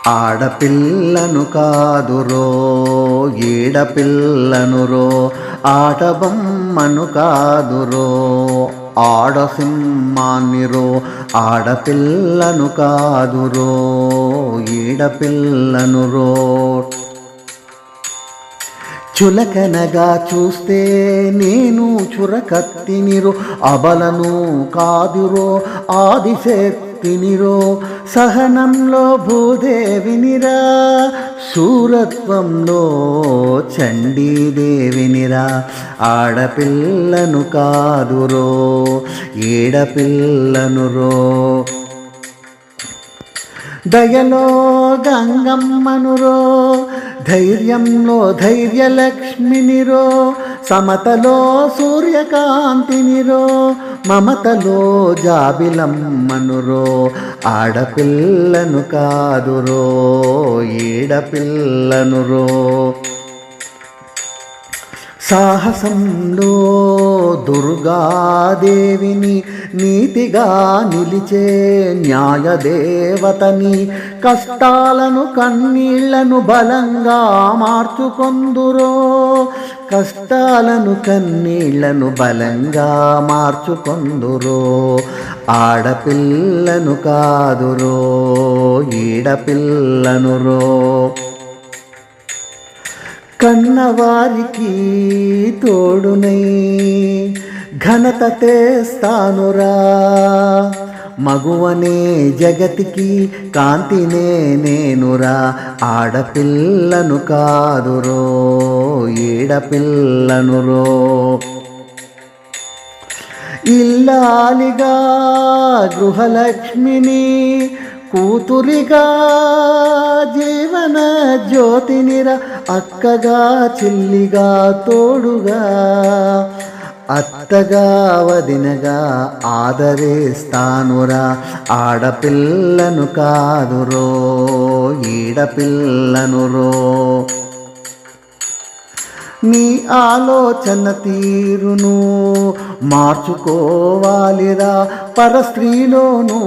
ఆడపిల్లను కాదురో ఈడపిల్లనురో, ఆటబొమ్మను కాదురో ఆడసింహాన్నిరో, ఆడపిల్లను కాదురో ఈడపిల్లనురో. చులకనగా చూస్తే నేను చురకత్తినిరో, అబలను కాదురో ఆదిశక్తినిరో, సహనంలో భూదేవినిరా, శూరత్వంలో చండీదేవినిరా. ఆడపిల్లను కాదురో ఈడపిల్లనురో, దయలో గంగమ్మనురో, ధైర్యంలో ధైర్యలక్ష్మినిరో, సమతలో సూర్యకాంతినిరో, మమతలో జాబిలమ్మనురో. ఆడపిల్లను కాదురో ఈడపిల్లనురో, సాహసంలో దుర్గాదేవిని, నీతిగా నిలిచే న్యాయదేవతని, కష్టాలను కన్నీళ్లను బలంగా మార్చుకొందురో, కష్టాలను కన్నీళ్లను బలంగా మార్చుకొందురో. ఆడపిల్లను కాదురో ఈడపిల్లనురో, కన్నవారికి తోడునై ఘనత తెస్తానురా, మగువనే జగతికి కాంతినే నేనురా. ఆడపిల్లను కాదురో ఈడపిల్లనురో, ఇల్లాలిగా గృహలక్ష్మిని, కూతురిగా జీవన జ్యోతినిరా, అక్కగా చెల్లిగా తోడుగా, అత్తగా వదినగా ఆదరిస్తానురా. ఆడపిల్లను కాదురో ఈడపిల్లనురో, నీ ఆలోచన తీరును మార్చుకోవాలిరా, పరస్త్రీలోనూ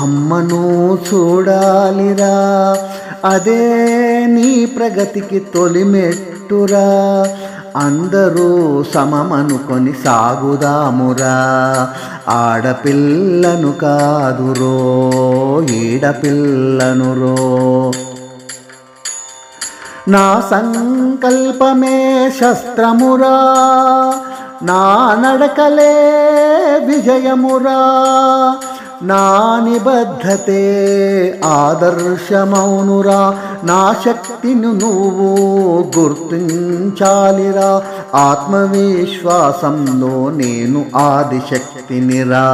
అమ్మను చూడాలిరా, అదే నీ ప్రగతికి తొలిమెట్టురా. అందరూ సమమనుకొని సాగుదామురా. ఆడపిల్లను కాదురో ఈడపిల్లనురో, నా సంకల్పమే శస్త్రమురా, నా నడకలే విజయమురా, నా నిబద్ధతే ఆదర్శమౌనురా. నా శక్తిని నువ్వు గుర్తించాలిరా, ఆత్మవిశ్వాసంలో నేను ఆదిశక్తినిరా.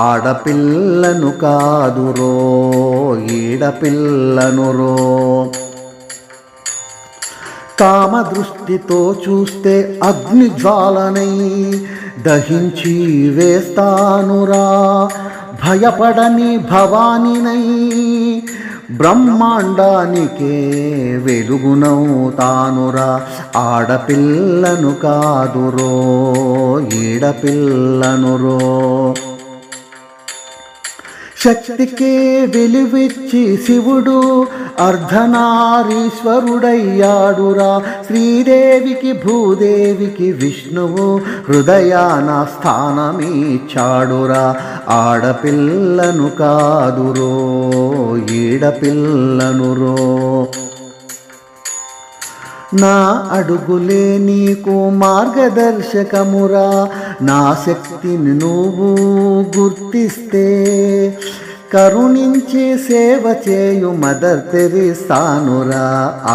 ఆడపిల్లను కాదురో ఈడపిల్లనురో, కామ దృష్టితో చూస్తే అగ్నిజ్వాలనై దహించి వేస్తానురా, భయపడని భవానినై బ్రహ్మాండానికే వెలుగునవుతానురా. ఆడపిల్లను కాదురో ఈడపిల్లనురో, శక్తికే వెలువిచ్చి శివుడు అర్ధనారీశ్వరుడయ్యాడురా. శ్రీదేవికి భూదేవికి విష్ణువు హృదయాన స్థానమిచ్చాడురా. ఆడపిల్లను కాదురో ఈడపిల్లనురో, నా అడుగులే నీకు మార్గదర్శకమురా. నా శక్తిని నువ్వు గుర్తిస్తే కరుణించి సేవ చేయు మదర్ తెరిసానురా.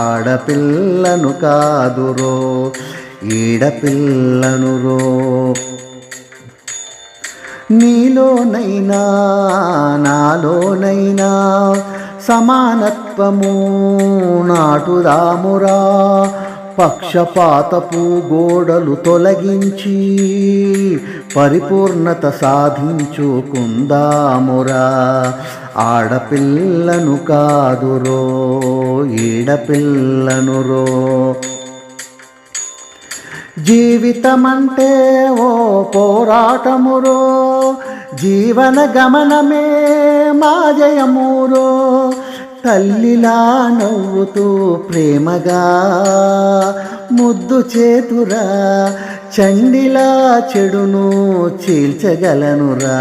ఆడపిల్లను కాదురో ఈడపిల్లనురో, నీలోనైనా నాలోనైనా సమానత్వము నాటుదామురా. పక్షపాతపు గోడలు తొలగించి పరిపూర్ణత సాధించుకుందామురా. ఆడపిల్లను కాదురో ఈడపిల్లనురో, జీవితమంటే ఓ పోరాటమురో, జీవన గమనమే మా జయమురో. తల్లిలా నవ్వుతూ ప్రేమగా ముద్దు చేతురా, చండిలా చెడును చీల్చగలనురా.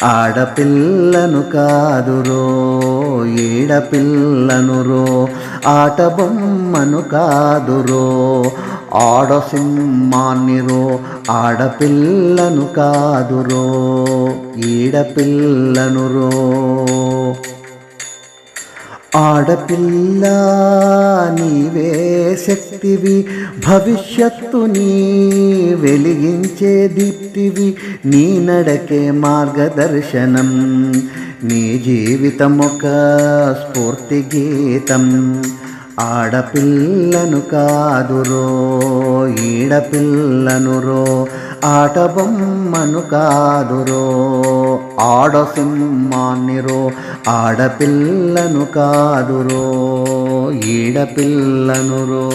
ఆడపిల్లను కాదురో ఏడపిల్లనురో, ఆట బొమ్మను కాదురో ఆడసింహాన్నిరో. ఆడపిల్లను కాదురో ఈడపిల్లనురో. ఆడపిల్ల నీవే శక్తివి, భవిష్యత్తుని వెలిగించే దీప్తివి. నీ నడకే మార్గదర్శనం, నీ జీవితం ఒక స్ఫూర్తి గీతం. ఆడపిల్లను కాదురో ఈడపిల్లనురో, ఆట బొమ్మను కాదురో ఆడసింహాన్నిరో. ఆడపిల్లను కాదురో ఈడపిల్లనురో.